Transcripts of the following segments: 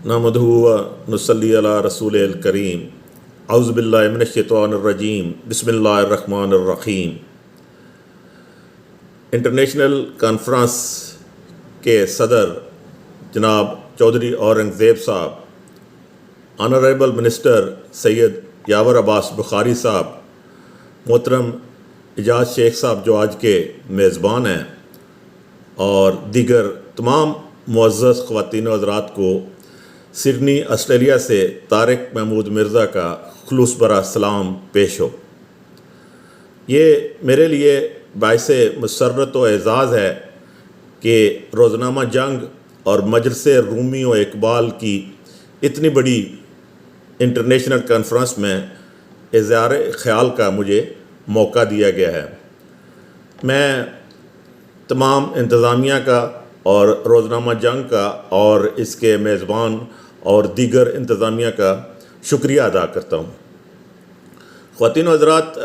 نحمدہ و نصلی علی رسول الکریم اعوذ باللہ من الشیطان الرجیم بسم اللہ الرحمن الرحیم۔ انٹرنیشنل کانفرنس کے صدر جناب چودھری اورنگزیب صاحب، آنریبل منسٹر سید یاور عباس بخاری صاحب، محترم اعجاز شیخ صاحب جو آج کے میزبان ہیں، اور دیگر تمام معزز خواتین و حضرات کو سڈنی آسٹریلیا سے طارق محمود مرزا کا خلوص برا سلام پیش ہو۔ یہ میرے لیے باعث مسرت و اعزاز ہے کہ روزنامہ جنگ اور مجلس رومی و اقبال کی اتنی بڑی انٹرنیشنل کانفرنس میں اظہار خیال کا مجھے موقع دیا گیا ہے۔ میں تمام انتظامیہ کا اور روزنامہ جنگ کا اور اس کے میزبان اور دیگر انتظامیہ کا شکریہ ادا کرتا ہوں۔ خواتین و حضرات،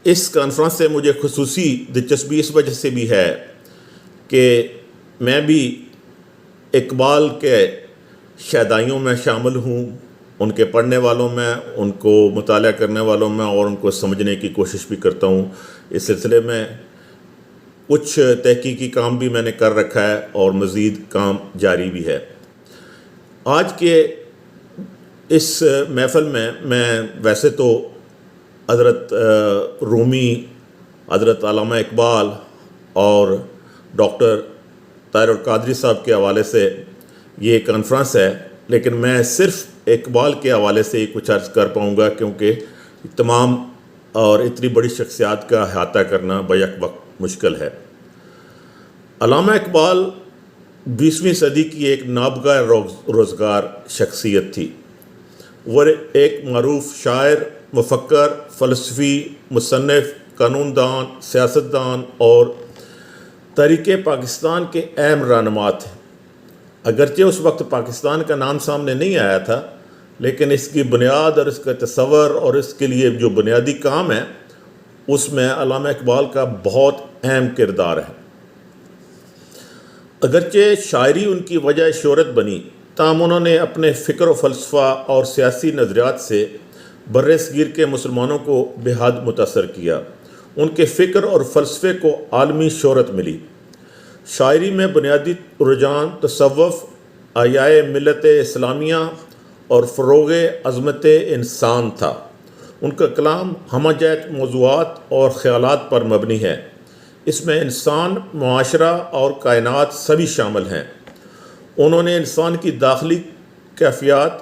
اس کانفرنس سے مجھے خصوصی دلچسپی اس وجہ سے بھی ہے کہ میں بھی اقبال کے شیدائیوں میں شامل ہوں، ان کے پڑھنے والوں میں، ان کو مطالعہ کرنے والوں میں، اور ان کو سمجھنے کی کوشش بھی کرتا ہوں۔ اس سلسلے میں کچھ تحقیقی کام بھی میں نے کر رکھا ہے اور مزید کام جاری بھی ہے۔ آج کے اس محفل میں ویسے تو حضرت رومی، حضرت علامہ اقبال اور ڈاکٹر طاہر القادری صاحب کے حوالے سے یہ کانفرنس ہے، لیکن میں صرف اقبال کے حوالے سے ہی کچھ عرض کر پاؤں گا، کیونکہ تمام اور اتنی بڑی شخصیات کا احاطہ کرنا بیک وقت مشکل ہے۔ علامہ اقبال 20ویں صدی کی ایک نابغہ روزگار شخصیت تھی۔ وہ ایک معروف شاعر، مفکر، فلسفی، مصنف، قانون دان، سیاستدان اور تحریک پاکستان کے اہم رہنما تھے۔ اگرچہ اس وقت پاکستان کا نام سامنے نہیں آیا تھا، لیکن اس کی بنیاد اور اس کا تصور اور اس کے لیے جو بنیادی کام ہے، اس میں علامہ اقبال کا بہت اہم کردار ہے۔ اگرچہ شاعری ان کی وجہ شہرت بنی، تاہم انہوں نے اپنے فکر و فلسفہ اور سیاسی نظریات سے بر صغیر کے مسلمانوں کو بے حد متاثر کیا۔ ان کے فکر اور فلسفے کو عالمی شہرت ملی۔ شاعری میں بنیادی رجحان تصوف، احیاء ملت اسلامیہ اور فروغ عظمت انسان تھا۔ ان کا کلام ہمہ جہت موضوعات اور خیالات پر مبنی ہے۔ اس میں انسان، معاشرہ اور کائنات سبھی شامل ہیں۔ انہوں نے انسان کی داخلی کیفیات،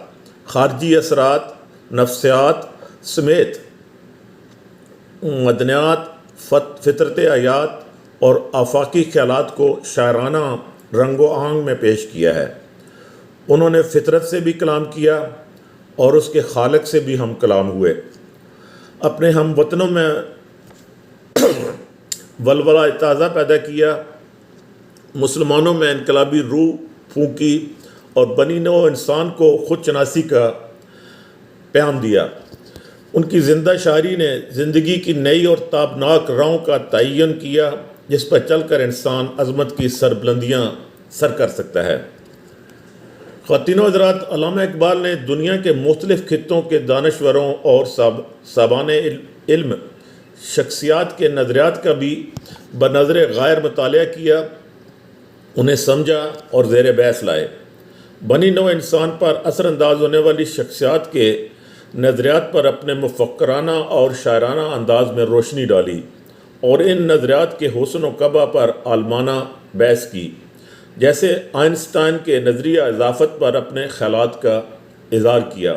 خارجی اثرات، نفسیات سمیت مدنیات، فطرت حیات اور آفاقی خیالات کو شاعرانہ رنگ و آہنگ میں پیش کیا ہے۔ انہوں نے فطرت سے بھی کلام کیا اور اس کے خالق سے بھی ہم کلام ہوئے۔ اپنے ہم وطنوں میں ولولہ تازہ پیدا کیا، مسلمانوں میں انقلابی روح پھونکی اور بنی نوع انسان کو خود شناسی کا پیام دیا۔ ان کی زندہ شاعری نے زندگی کی نئی اور تابناک راہوں کا تعین کیا، جس پر چل کر انسان عظمت کی سربلندیاں سر کر سکتا ہے۔ خواتین و حضرات، علامہ اقبال نے دنیا کے مختلف خطوں کے دانشوروں اور صاحبان علم شخصیات کے نظریات کا بھی بنظر غیر مطالعہ کیا، انہیں سمجھا اور زیر بحث لائے۔ بنی نوع انسان پر اثر انداز ہونے والی شخصیات کے نظریات پر اپنے مفکرانہ اور شاعرانہ انداز میں روشنی ڈالی اور ان نظریات کے حسن و قبح پر عالمانہ بحث کی۔ جیسے آئنسٹائن کے نظریہ اضافت پر اپنے خیالات کا اظہار کیا۔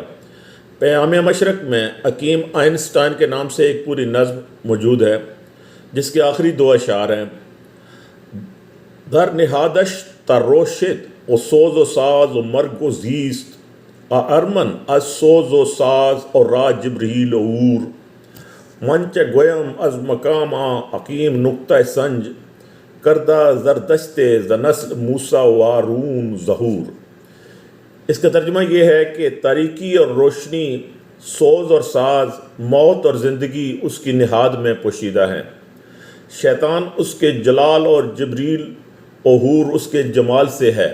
پیام مشرق میں حکیم آئنسٹائن کے نام سے ایک پوری نظم موجود ہے، جس کے آخری 2 اشعار ہیں: در نہادش تروشت و سوز و ساز و مرگ و زیست، ارمن از سوز و ساز اور را جبریل عور، منچ گویم از مقام حکیم نقطہ سنج، کردہ زردشت ز نسل موسیٰ و ہارون ظہور۔ اس کا ترجمہ یہ ہے کہ تاریکی اور روشنی، سوز اور ساز، موت اور زندگی اس کی نہاد میں پوشیدہ ہیں۔ شیطان اس کے جلال اور جبریل و حور اس کے جمال سے ہے۔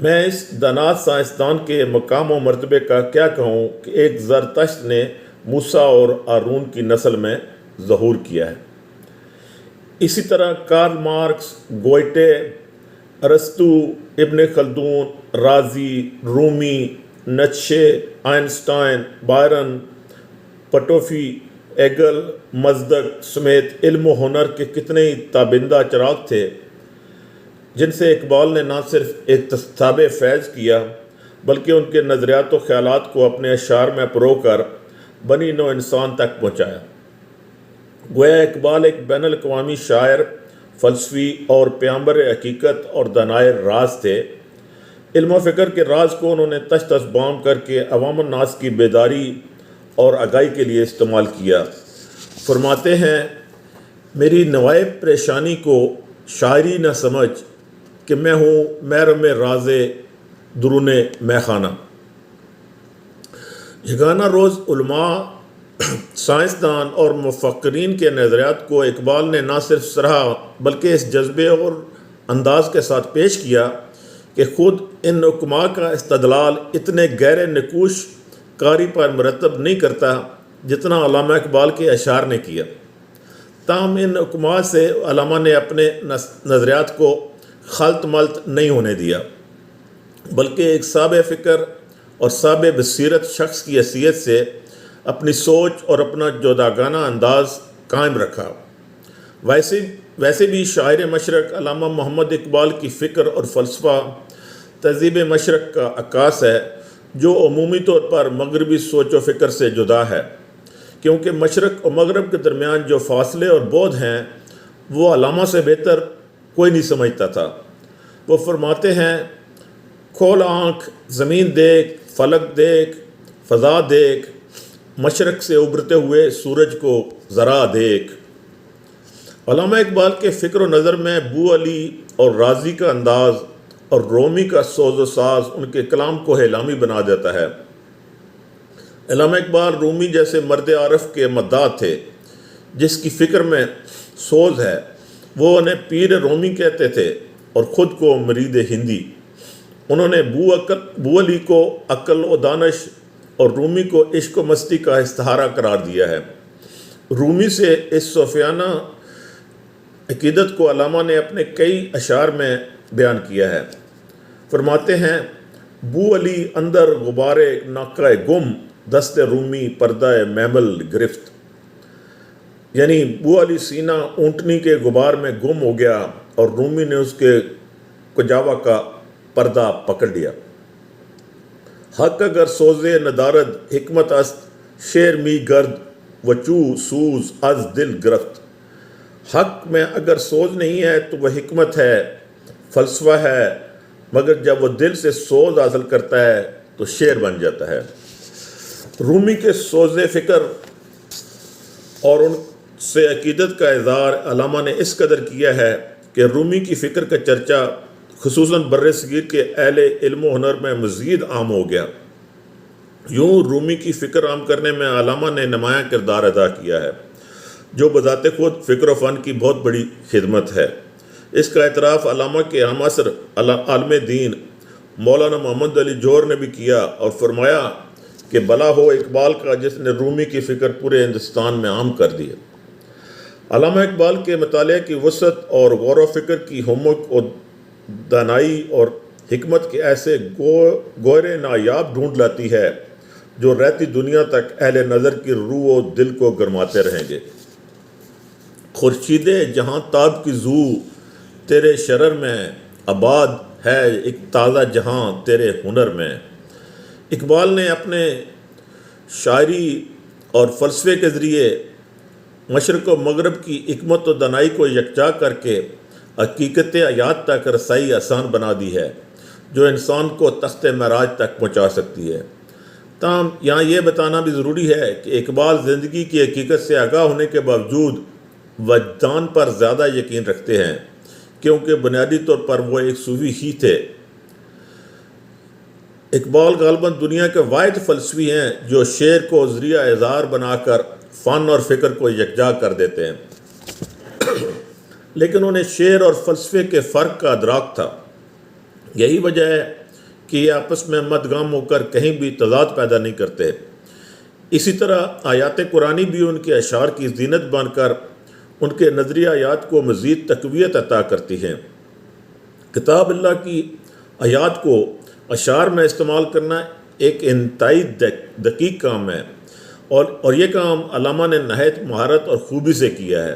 میں اس دانات سائنسدان کے مقام و مرتبے کا کیا کہوں کہ ایک زرتشت نے موسیٰ اور ہارون کی نسل میں ظہور کیا ہے۔ اسی طرح کارل مارکس، گوئٹے، ارسطو، ابن خلدون، رازی، رومی، نیتشے، آئنسٹائن، بائرن، پٹوفی، ایگل، مزدک سمیت علم و ہنر کے کتنے ہی تابندہ چراغ تھے جن سے اقبال نے نہ صرف اکتساب فیض کیا بلکہ ان کے نظریات و خیالات کو اپنے اشعار میں پرو کر بنی نوع انسان تک پہنچایا۔ گویا اقبال ایک بین الاقوامی شاعر، فلسفی اور پیامبر حقیقت اور دانائے راز تھے۔ علم و فکر کے راز کو انہوں نے تش تش بام کر کے عوام الناس کی بیداری اور آگاہی کے لیے استعمال کیا۔ فرماتے ہیں، میری نوائے پریشانی کو شاعری نہ سمجھ کہ میں ہوں محرم راز درون مے خانہ۔ یگانہ روز علماء، سائنسدان اور مفکرین کے نظریات کو اقبال نے نہ صرف سراہا بلکہ اس جذبے اور انداز کے ساتھ پیش کیا کہ خود ان حکماء کا استدلال اتنے گہرے نقوش کاری پر مرتب نہیں کرتا جتنا علامہ اقبال کے اشعار نے کیا۔ تاہم ان حکماء سے علامہ نے اپنے نظریات کو خلط ملط نہیں ہونے دیا بلکہ ایک صاحب فکر اور صاحب بصیرت شخص کی حیثیت سے اپنی سوچ اور اپنا جداگانہ انداز قائم رکھا۔ ویسے بھی شاعر مشرق علامہ محمد اقبال کی فکر اور فلسفہ تہذیب مشرق کا عکاس ہے، جو عمومی طور پر مغربی سوچ و فکر سے جدا ہے، کیونکہ مشرق اور مغرب کے درمیان جو فاصلے اور بعد ہیں وہ علامہ سے بہتر کوئی نہیں سمجھتا تھا۔ وہ فرماتے ہیں، کھول آنکھ، زمین دیکھ، فلک دیکھ، فضا دیکھ، مشرق سے ابھرتے ہوئے سورج کو ذرا دیکھ۔ علامہ اقبال کے فکر و نظر میں بو علی اور رازی کا انداز اور رومی کا سوز و ساز ان کے کلام کو ہیلامی بنا دیتا ہے۔ علامہ اقبال رومی جیسے مرد عارف کے مداح تھے جس کی فکر میں سوز ہے۔ وہ انہیں پیر رومی کہتے تھے اور خود کو مرید ہندی۔ انہوں نے بو علی کو عقل و دانش اور رومی کو عشق و مستی کا استعارہ قرار دیا ہے۔ رومی سے اس صوفیانہ عقیدت کو علامہ نے اپنے کئی اشعار میں بیان کیا ہے۔ فرماتے ہیں، بو علی اندر غبار ناقہ گم، دست رومی پردہ محمل گرفت۔ یعنی بو علی سینہ اونٹنی کے غبار میں گم ہو گیا اور رومی نے اس کے کجاوا کا پردہ پکڑ لیا۔ حق اگر سوزے ندارد حکمت است، شعر می گرد وچو سوز از دل گرفت۔ حق میں اگر سوز نہیں ہے تو وہ حکمت ہے، فلسفہ ہے، مگر جب وہ دل سے سوز حاصل کرتا ہے تو شعر بن جاتا ہے۔ رومی کے سوز فکر اور ان سے عقیدت کا اظہار علامہ نے اس قدر کیا ہے کہ رومی کی فکر کا چرچا خصوصاً بر صغیر کے اہل علم و ہنر میں مزید عام ہو گیا۔ یوں رومی کی فکر عام کرنے میں علامہ نے نمایاں کردار ادا کیا ہے، جو بذات خود فکر و فن کی بہت بڑی خدمت ہے۔ اس کا اعتراف علامہ کے ہم عصر عالم دین مولانا محمد علی جوہر نے بھی کیا اور فرمایا کہ بلا ہو اقبال کا جس نے رومی کی فکر پورے ہندوستان میں عام کر دی ہے۔ علامہ اقبال کے مطالعے کی وسعت اور غور و فکر کی ہمک اور دانائی اور حکمت کے ایسے گوہر نایاب ڈھونڈ لاتی ہے جو رہتی دنیا تک اہل نظر کی روح و دل کو گرماتے رہیں گے۔ خورشید جہاں تاب کی زو تیرے شرر میں، آباد ہے ایک تازہ جہاں تیرے ہنر میں۔ اقبال نے اپنے شاعری اور فلسفے کے ذریعے مشرق و مغرب کی حکمت و دانائی کو یکجا کر کے حقیقت حیات تک رسائی آسان بنا دی ہے، جو انسان کو تخت معراج تک پہنچا سکتی ہے۔ تاہم یہاں یہ بتانا بھی ضروری ہے کہ اقبال زندگی کی حقیقت سے آگاہ ہونے کے باوجود وجدان پر زیادہ یقین رکھتے ہیں، کیونکہ بنیادی طور پر وہ ایک صوفی ہی تھے۔ اقبال غالباً دنیا کے واحد فلسفی ہیں جو شعر کو ذریعہ اظہار بنا کر فن اور فکر کو یکجا کر دیتے ہیں، لیکن انہیں شعر اور فلسفے کے فرق کا ادراک تھا۔ یہی وجہ ہے کہ یہ آپس میں مدغام ہو کر کہیں بھی تضاد پیدا نہیں کرتے۔ اسی طرح آیات قرآنی بھی ان کے اشعار کی زینت بن کر ان کے نظریات کو مزید تقویت عطا کرتی ہیں۔ کتاب اللہ کی آیات کو اشعار میں استعمال کرنا ایک انتہائی دقیق کام ہے، اور یہ کام علامہ نے نہایت مہارت اور خوبی سے کیا ہے۔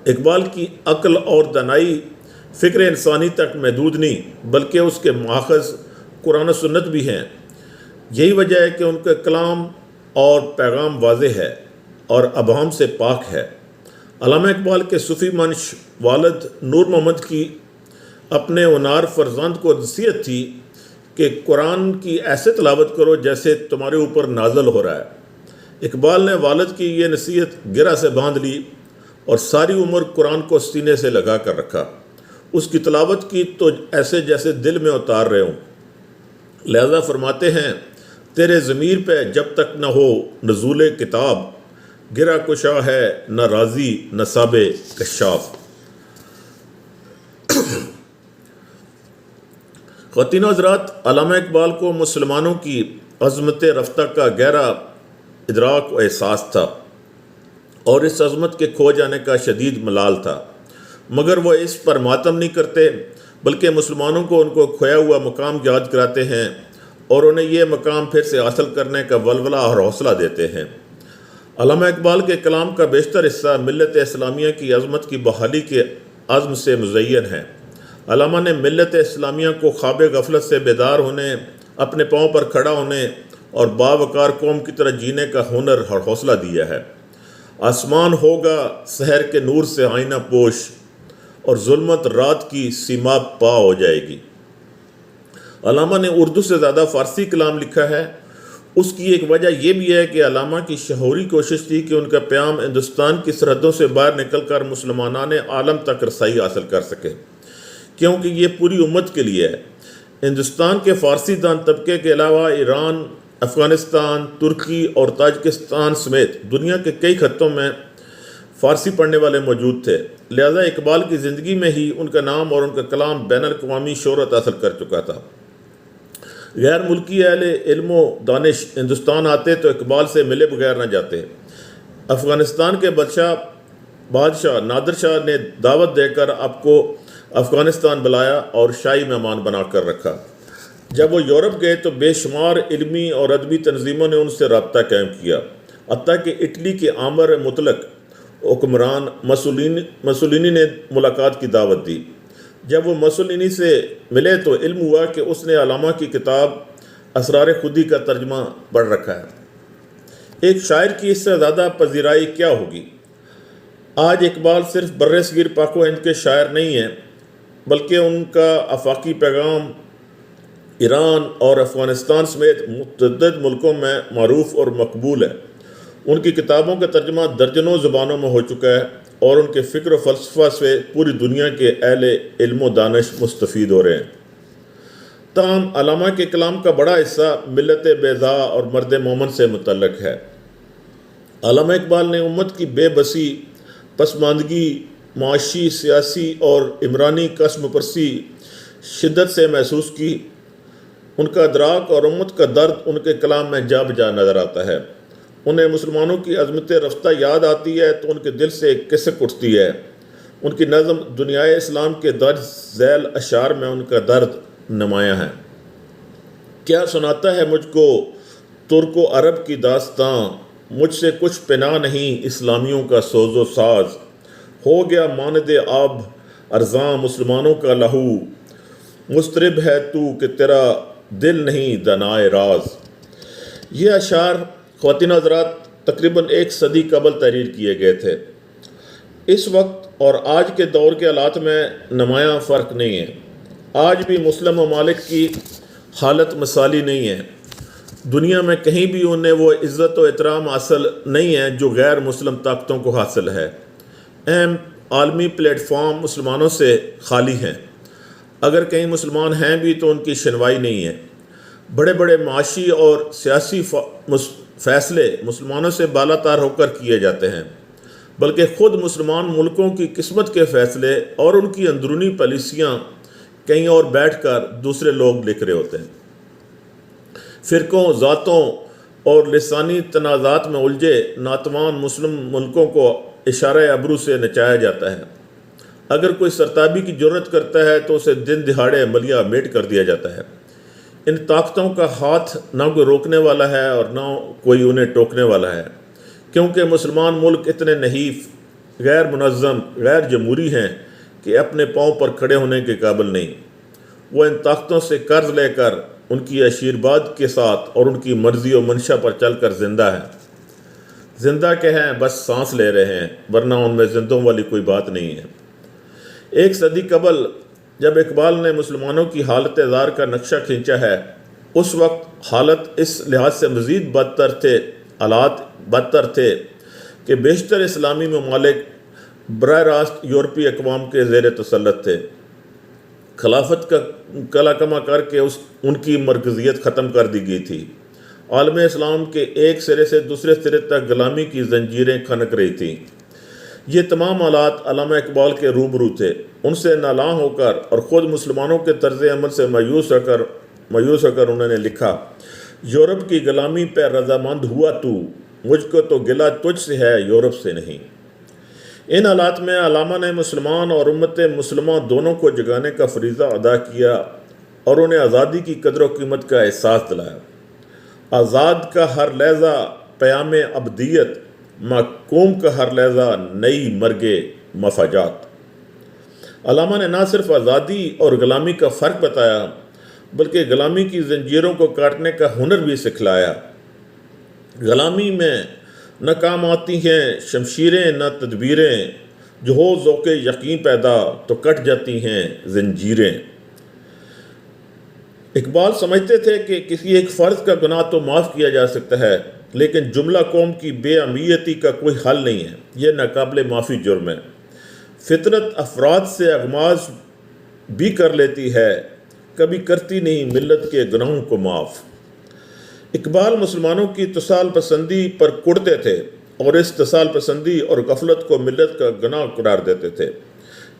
اقبال کی عقل اور دانائی فکر انسانی تک محدود نہیں، بلکہ اس کے ماخذ قرآن و سنت بھی ہیں۔ یہی وجہ ہے کہ ان کا کلام اور پیغام واضح ہے اور ابہام سے پاک ہے۔ علامہ اقبال کے صوفی منش والد نور محمد کی اپنے ونار فرزند کو نصیحت تھی کہ قرآن کی ایسے تلاوت کرو جیسے تمہارے اوپر نازل ہو رہا ہے۔ اقبال نے والد کی یہ نصیحت گرہ سے باندھ لی اور ساری عمر قرآن کو سینے سے لگا کر رکھا۔ اس کی تلاوت کی تو ایسے جیسے دل میں اتار رہے ہوں۔ لہذا فرماتے ہیں، تیرے ضمیر پہ جب تک نہ ہو نزول کتاب، گرہ کشا ہے نہ راضی نہ صاب کشاف۔ خواتین و حضرات، علامہ اقبال کو مسلمانوں کی عظمت رفتہ کا گہرا ادراک و احساس تھا اور اس عظمت کے کھو جانے کا شدید ملال تھا، مگر وہ اس پر ماتم نہیں کرتے، بلکہ مسلمانوں کو ان کو کھویا ہوا مقام یاد کراتے ہیں اور انہیں یہ مقام پھر سے حاصل کرنے کا ولولہ اور حوصلہ دیتے ہیں۔ علامہ اقبال کے کلام کا بیشتر حصہ ملت اسلامیہ کی عظمت کی بحالی کے عزم سے مزین ہے۔ علامہ نے ملت اسلامیہ کو خواب غفلت سے بیدار ہونے، اپنے پاؤں پر کھڑا ہونے اور باوقار قوم کی طرح جینے کا ہنر اور حوصلہ دیا ہے۔ آسمان ہوگا سحر کے نور سے آئینہ پوش، اور ظلمت رات کی سیماب پا ہو جائے گی۔ علامہ نے اردو سے زیادہ فارسی کلام لکھا ہے۔ اس کی ایک وجہ یہ بھی ہے کہ علامہ کی شعوری کوشش تھی کہ ان کا پیام ہندوستان کی سرحدوں سے باہر نکل کر مسلمانان عالم تک رسائی حاصل کر سکے، کیونکہ یہ پوری امت کے لیے ہے۔ ہندوستان کے فارسی دان طبقے کے علاوہ ایران، افغانستان، ترکی اور تاجکستان سمیت دنیا کے کئی خطوں میں فارسی پڑھنے والے موجود تھے، لہذا اقبال کی زندگی میں ہی ان کا نام اور ان کا کلام بین الاقوامی شہرت حاصل کر چکا تھا۔ غیر ملکی اہل علم و دانش ہندوستان آتے تو اقبال سے ملے بغیر نہ جاتے۔ افغانستان کے بادشاہ نادر شاہ نے دعوت دے کر آپ کو افغانستان بلایا اور شاہی مہمان بنا کر رکھا۔ جب وہ یورپ گئے تو بے شمار علمی اور ادبی تنظیموں نے ان سے رابطہ قائم کیا، حتیٰ کہ اٹلی کے آمر مطلق حکمران مسولینی نے ملاقات کی دعوت دی۔ جب وہ مسولینی سے ملے تو علم ہوا کہ اس نے علامہ کی کتاب اسرار خودی کا ترجمہ پڑھ رکھا ہے۔ ایک شاعر کی اس سے زیادہ پذیرائی کیا ہوگی؟ آج اقبال صرف بر صغیر پاک و ہند کے شاعر نہیں ہیں، بلکہ ان کا آفاقی پیغام ایران اور افغانستان سمیت متعدد ملکوں میں معروف اور مقبول ہے۔ ان کی کتابوں کا ترجمہ درجنوں زبانوں میں ہو چکا ہے اور ان کے فکر و فلسفہ سے پوری دنیا کے اہل علم و دانش مستفید ہو رہے ہیں۔ تاہم علامہ کے کلام کا بڑا حصہ ملت بیضا اور مرد مومن سے متعلق ہے۔ علامہ اقبال نے امت کی بے بسی، پسماندگی، معاشی، سیاسی اور عمرانی قسم پرسی شدت سے محسوس کی۔ ان کا ادراک اور امت کا درد ان کے کلام میں جا بجا نظر آتا ہے۔ انہیں مسلمانوں کی عظمت رفتہ یاد آتی ہے تو ان کے دل سے ایک کسک اٹھتی ہے۔ ان کی نظم دنیائے اسلام کے درج ذیل اشعار میں ان کا درد نمایاں ہے۔ کیا سناتا ہے مجھ کو ترک و عرب کی داستاں، مجھ سے کچھ پناہ نہیں اسلامیوں کا سوز و ساز، ہو گیا ماند آب ارزاں مسلمانوں کا لہو، مضطرب ہے تو کہ تیرا دل نہیں دنائے راز۔ یہ اشعار خواتین حضرات تقریباً 1 صدی قبل تحریر کیے گئے تھے۔ اس وقت اور آج کے دور کے حالات میں نمایاں فرق نہیں ہے۔ آج بھی مسلم ممالک کی حالت مثالی نہیں ہے۔ دنیا میں کہیں بھی انہیں وہ عزت و احترام حاصل نہیں ہے جو غیر مسلم طاقتوں کو حاصل ہے۔ اہم عالمی پلیٹ فارم مسلمانوں سے خالی ہیں۔ اگر کہیں مسلمان ہیں بھی تو ان کی شنوائی نہیں ہے۔ بڑے بڑے معاشی اور سیاسی فیصلے مسلمانوں سے بالا تر ہو کر کیے جاتے ہیں، بلکہ خود مسلمان ملکوں کی قسمت کے فیصلے اور ان کی اندرونی پالیسیاں کہیں اور بیٹھ کر دوسرے لوگ لکھ رہے ہوتے ہیں۔ فرقوں، ذاتوں اور لسانی تنازعات میں الجھے ناتوان مسلم ملکوں کو اشارہ ابرو سے نچایا جاتا ہے۔ اگر کوئی سرتابی کی جرت کرتا ہے تو اسے دن دہاڑے عملیہ میٹ کر دیا جاتا ہے۔ ان طاقتوں کا ہاتھ نہ کوئی روکنے والا ہے اور نہ کوئی انہیں ٹوکنے والا ہے، کیونکہ مسلمان ملک اتنے نحیف، غیر منظم، غیر جمہوری ہیں کہ اپنے پاؤں پر کھڑے ہونے کے قابل نہیں۔ وہ ان طاقتوں سے قرض لے کر ان کی آشیرواد کے ساتھ اور ان کی مرضی و منشا پر چل کر زندہ ہے۔ زندہ کہ ہیں، بس سانس لے رہے ہیں، ورنہ ان میں زندوں والی کوئی بات نہیں ہے۔ ایک صدی قبل جب اقبال نے مسلمانوں کی حالت زار کا نقشہ کھینچا ہے، اس وقت حالت اس لحاظ سے مزید حالات بدتر تھے کہ بیشتر اسلامی ممالک براہ راست یورپی اقوام کے زیر تسلط تھے۔ خلافت کا کلا کما کر کے ان کی مرکزیت ختم کر دی گئی تھی۔ عالم اسلام کے ایک سرے سے دوسرے سرے تک غلامی کی زنجیریں کھنک رہی تھیں۔ یہ تمام حالات علامہ اقبال کے روبرو تھے۔ ان سے نالاں ہو کر اور خود مسلمانوں کے طرز عمل سے مایوس ہو کر انہوں نے لکھا، یورپ کی غلامی پہ رضامند ہوا تو، مجھ کو تو گلہ تجھ سے ہے، یورپ سے نہیں۔ ان حالات میں علامہ نے مسلمان اور امت مسلمہ دونوں کو جگانے کا فریضہ ادا کیا اور انہیں آزادی کی قدر و قیمت کا احساس دلایا۔ آزاد کا ہر لحظہ پیام ابدیت، محکوم کا ہر لحظہ نئی مرگ مفاجات۔ علامہ نے نہ صرف آزادی اور غلامی کا فرق بتایا بلکہ غلامی کی زنجیروں کو کاٹنے کا ہنر بھی سکھلایا۔ غلامی میں نہ کام آتی ہیں شمشیریں نہ تدبیریں، جو ہو ذوق یقین پیدا تو کٹ جاتی ہیں زنجیریں۔ اقبال سمجھتے تھے کہ کسی ایک فرد کا گناہ تو معاف کیا جا سکتا ہے، لیکن جملہ قوم کی بے امیتی کا کوئی حل نہیں ہے، یہ ناقابل معافی جرم ہے۔ فطرت افراد سے اغماض بھی کر لیتی ہے، کبھی کرتی نہیں ملت کے گناہوں کو معاف۔ اقبال مسلمانوں کی اتصال پسندی پر کڑتے تھے اور اس اتصال پسندی اور غفلت کو ملت کا گناہ قرار دیتے تھے۔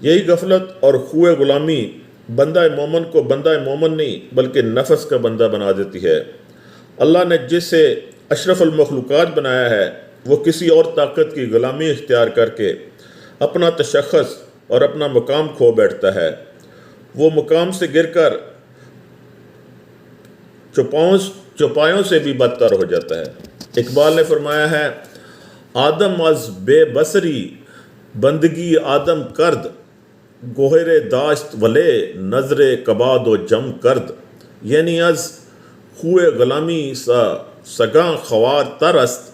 یہی غفلت اور خوئے غلامی بندہ مومن کو بندہ مومن نہیں بلکہ نفس کا بندہ بنا دیتی ہے۔ اللہ نے جسے اشرف المخلوقات بنایا ہے وہ کسی اور طاقت کی غلامی اختیار کر کے اپنا تشخص اور اپنا مقام کھو بیٹھتا ہے۔ وہ مقام سے گر کر چوپایوں سے بھی بدتر ہو جاتا ہے۔ اقبال نے فرمایا ہے، آدم از بے بصری بندگی آدم کرد، گوہر داشت ولے نظر کباد و جم کرد، یعنی از خوئے غلامی سگاں خوار ترست،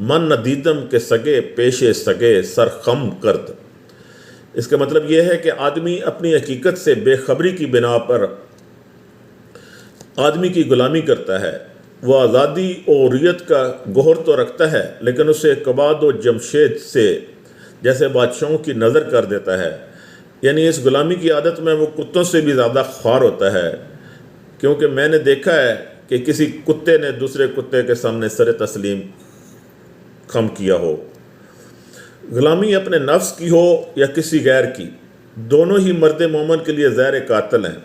من ندیدم کے سگے پیش سگے سرخم کرد۔ اس کا مطلب یہ ہے کہ آدمی اپنی حقیقت سے بے خبری کی بنا پر آدمی کی غلامی کرتا ہے۔ وہ آزادی اور حریت کا گوہر تو رکھتا ہے لیکن اسے کباد و جمشید سے جیسے بادشاہوں کی نظر کر دیتا ہے، یعنی اس غلامی کی عادت میں وہ کتوں سے بھی زیادہ خوار ہوتا ہے، کیونکہ میں نے دیکھا ہے کہ کسی کتے نے دوسرے کتے کے سامنے سر تسلیم خم کیا ہو۔ غلامی اپنے نفس کی ہو یا کسی غیر کی، دونوں ہی مرد مومن کے لیے زہر قاتل ہیں۔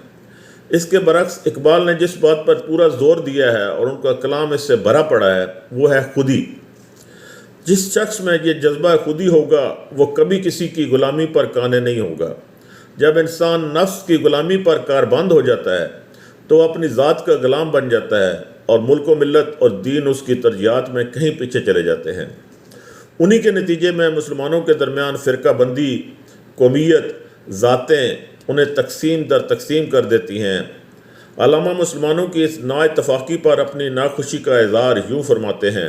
اس کے برعکس اقبال نے جس بات پر پورا زور دیا ہے اور ان کا کلام اس سے بھرا پڑا ہے وہ ہے خودی۔ جس شخص میں یہ جذبہ خودی ہوگا وہ کبھی کسی کی غلامی پر قانے نہیں ہوگا۔ جب انسان نفس کی غلامی پر کاربند ہو جاتا ہے تو وہ اپنی ذات کا غلام بن جاتا ہے اور ملک و ملت اور دین اس کی ترجیحات میں کہیں پیچھے چلے جاتے ہیں۔ انہی کے نتیجے میں مسلمانوں کے درمیان فرقہ بندی، قومیت، ذاتیں انہیں تقسیم در تقسیم کر دیتی ہیں۔ علامہ مسلمانوں کی اس نا اتفاقی پر اپنی ناخوشی کا اظہار یوں فرماتے ہیں،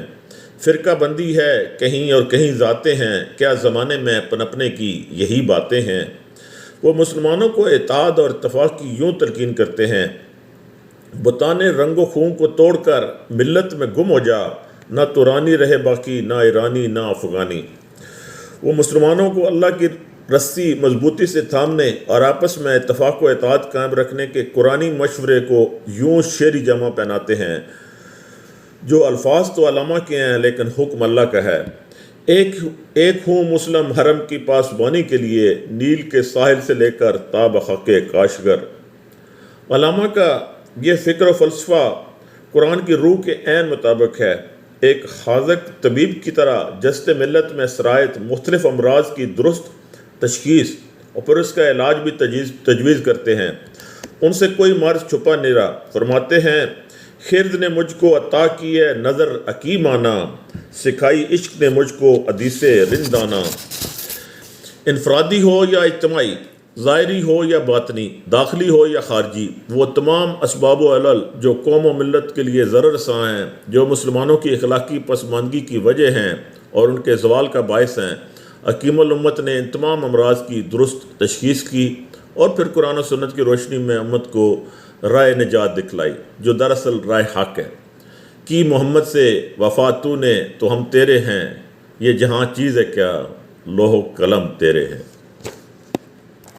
فرقہ بندی ہے کہیں اور کہیں ذاتیں ہیں، کیا زمانے میں پنپنے کی یہی باتیں ہیں۔ وہ مسلمانوں کو اتحاد اور اتفاق کی یوں تلقین کرتے ہیں، بتانے رنگ و خون کو توڑ کر ملت میں گم ہو جا، نہ ترانی رہے باقی نہ ایرانی نہ افغانی۔ وہ مسلمانوں کو اللہ کی رسی مضبوطی سے تھامنے اور آپس میں اتفاق و اتحاد قائم رکھنے کے قرآنی مشورے کو یوں شعری جامہ پہناتے ہیں، جو الفاظ تو علامہ کے ہیں لیکن حکم اللہ کا ہے۔ ایک ہوں مسلم حرم کی پاسبانی کے لیے، نیل کے ساحل سے لے کر تا بخاک کاشگر۔ علامہ کا یہ فکر و فلسفہ قرآن کی روح کے عین مطابق ہے۔ ایک حاذق طبیب کی طرح جست ملت میں سرایت مختلف امراض کی درست تشخیص اور پھر اس کا علاج بھی تجویز کرتے ہیں۔ ان سے کوئی مرض چھپا نہیں رہا۔ فرماتے ہیں خرد نے مجھ کو عطا کی ہے نظر حکیمانہ، سکھائی عشق نے مجھ کو حدیث رندانہ۔ انفرادی ہو یا اجتماعی، ظاہری ہو یا باطنی، داخلی ہو یا خارجی، وہ تمام اسباب و علل جو قوم و ملت کے لیے ضرر رساں ہیں، جو مسلمانوں کی اخلاقی پسماندگی کی وجہ ہیں اور ان کے زوال کا باعث ہیں، حکیم الامت نے ان تمام امراض کی درست تشخیص کی اور پھر قرآن و سنت کی روشنی میں امت کو رائے نجات دکھلائی، جو دراصل رائے حق ہے۔ کی محمد سے وفا تو نے تو ہم تیرے ہیں، یہ جہاں چیز ہے کیا لوح و قلم تیرے ہیں۔